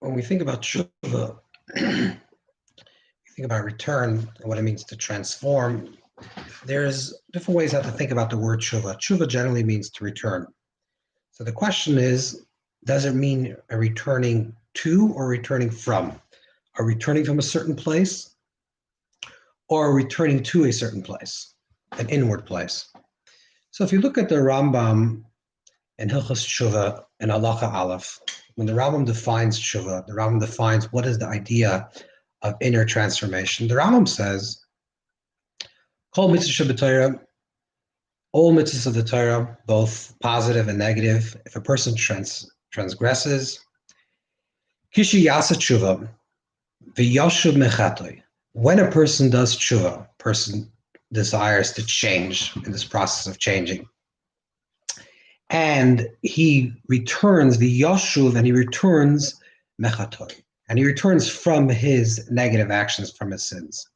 when we think about Teshuvah, we think about return and what it means to transform. There's different ways how to think about the word Teshuvah. Teshuvah generally means to return. So the question is, does it mean a returning to or returning from? A returning from a certain place or returning to a certain place, an inward place? So if you look at the Rambam in Hillchos Teshuvah in Halacha Aleph, when the Rambam defines Teshuvah, the Rambam defines what is the idea of inner transformation. The Rambam says, Kol mitzvah b'Torah, all mitzvahs of the Torah, both positive and negative, if a person transgresses, kishi yasa teshuvah, v'yashuv mechatoi. When a person does teshuvah, a person desires to change in this process of changing, and he returns the yashuv, and he returns mechatoi, and he returns from his negative actions, from his sins.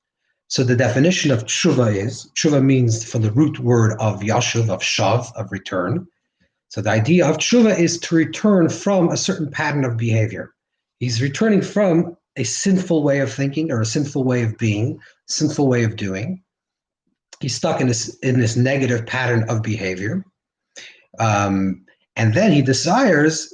So the definition of teshuvah means from the root word of yashuv, of shav, of return. So the idea of teshuvah is to return from a certain pattern of behavior. He's returning from a sinful way of thinking or a sinful way of being, sinful way of doing. He's stuck in this negative pattern of behavior. And then he desires,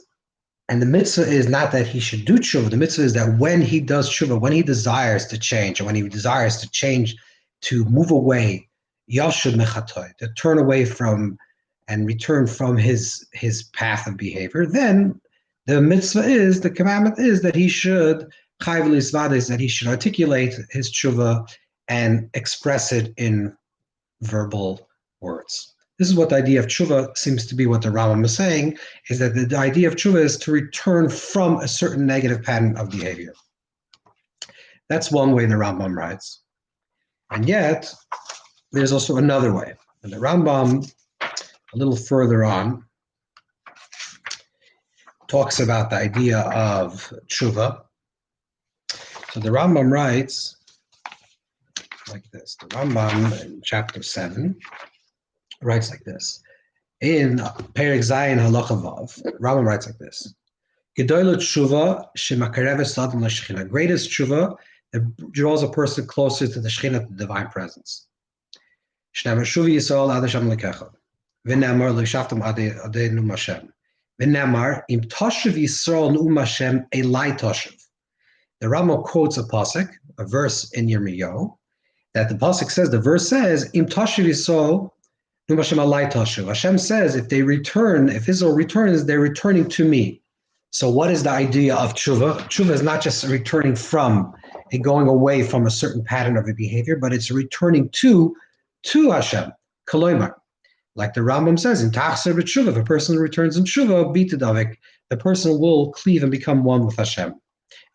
and the mitzvah is not that he should do teshuvah. The mitzvah is that when he does teshuvah, when he desires to change, or when he desires to change, to move away, yashud mechatoi, to turn away from and return from his path of behavior, then the mitzvah is, the commandment is that he should chayv l'isvades, that he should articulate his teshuvah and express it in verbal words. This is what the idea of teshuvah seems to be. What the Rambam is saying is that the idea of teshuvah is to return from a certain negative pattern of behavior. That's one way the Rambam writes. And yet, there's also another way. And the Rambam, a little further on, talks about the idea of teshuvah. So the Rambam writes like this. The Rambam in chapter 7 writes like this. In Perek Zayin Halacha Vav, Rambam writes like this. Gedolah teshuvah shemakareves adam l'shechina. Greatest teshuvah that draws a person closer to the Shechina, the divine presence. Shnei Shuvi Yisrael ad Hashem lekecha. V'namar l'shaftam adei num Hashem. V'namar im toshev Yisrael num Hashem elai toshev. The Rambam quotes a pasuk, a verse in Yirmiyahu, that the pasuk says, the verse says, im toshev Yisrael num Hashem elai toshev. Hashem says, if they return, if Israel returns, they're returning to me. So what is the idea of teshuvah? Teshuvah is not just returning from and going away from a certain pattern of a behavior, but it's returning to Hashem. Koloimar. Like the Rambam says, in Tachser b'teshuvah, if a person returns in teshuvah, bitadavik, the person will cleave and become one with Hashem.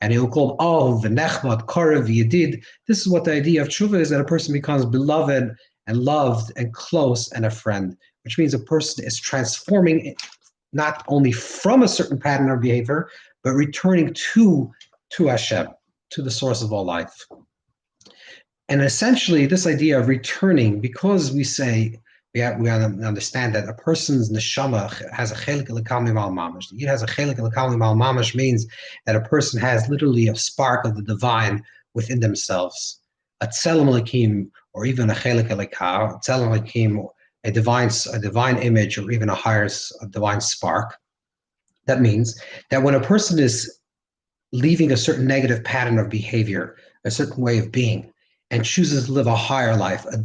And he will call Al, v'nechmat, karev, v'yedid. This is what the idea of teshuvah is, that a person becomes beloved and loved and close and a friend, which means a person is transforming not only from a certain pattern of behavior, but returning to Hashem, to the source of all life. And essentially, this idea of returning, because we say, we understand that a person's neshama has a chelik l'kal mimal mamash. It has a chelik l'kal mimal mamash means that a person has literally a spark of the divine within themselves. A tzelem elikim, or even a chelik l'kal, tzelem elikim, a divine image, or even a divine spark. That means that when a person is leaving a certain negative pattern of behavior, a certain way of being, and chooses to live a higher life, a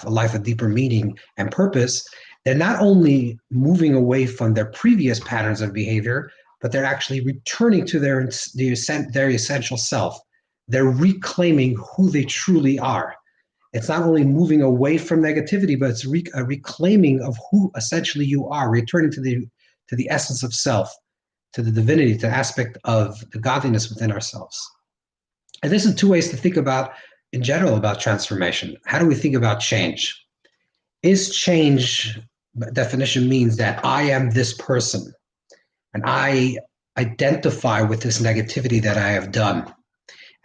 life of deeper meaning and purpose, they're not only moving away from their previous patterns of behavior, but they're actually returning to their essential self. They're reclaiming who they truly are. It's not only moving away from negativity, but it's a reclaiming of who essentially you are, returning to the essence of self, to the divinity, to the aspect of the godliness within ourselves. And this is two ways to think about, in general, about transformation. How do we think about change? Is change, by definition, means that I am this person, and I identify with this negativity that I have done,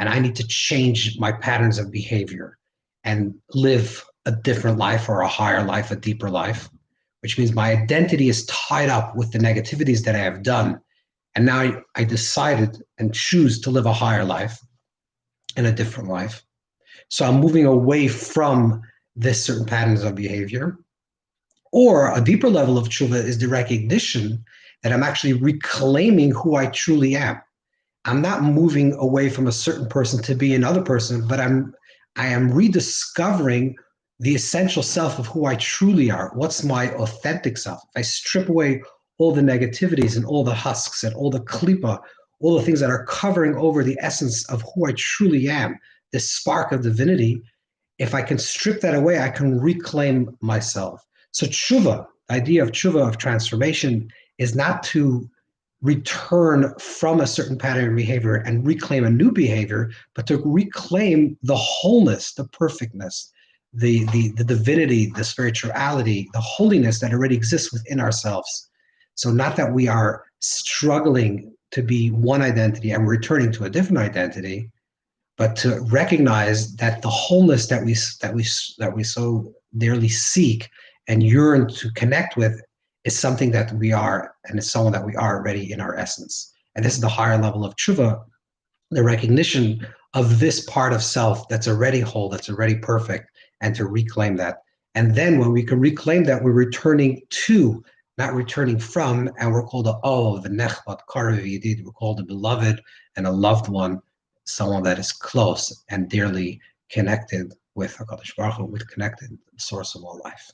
and I need to change my patterns of behavior and live a different life, or a higher life, a deeper life, which means my identity is tied up with the negativities that I have done. And now I decided and choose to live a higher life and a different life. So I'm moving away from this certain patterns of behavior. Or a deeper level of tshuva is the recognition that I'm actually reclaiming who I truly am. I'm not moving away from a certain person to be another person, but I am rediscovering the essential self of who I truly are. What's my authentic self? If I strip away all the negativities and all the husks and all the klipa, all the things that are covering over the essence of who I truly am, this spark of divinity, if I can strip that away, I can reclaim myself. So tshuva, the idea of tshuva, of transformation, is not to return from a certain pattern of behavior and reclaim a new behavior, but to reclaim the wholeness, the perfectness, the divinity, the spirituality, the holiness that already exists within ourselves. So not that we are struggling to be one identity and returning to a different identity, but to recognize that the wholeness that we so dearly seek and yearn to connect with is something that we are, and it's someone that we are already in our essence. And this is the higher level of tshuva, the recognition of this part of self that's already whole, that's already perfect, and to reclaim that. And then when we can reclaim that, we're returning to, not returning from, and we're called the nechbat karev yedid, we're called a beloved and a loved one, someone that is close and dearly connected with HaKadosh Baruch Hu, with connected source of all life.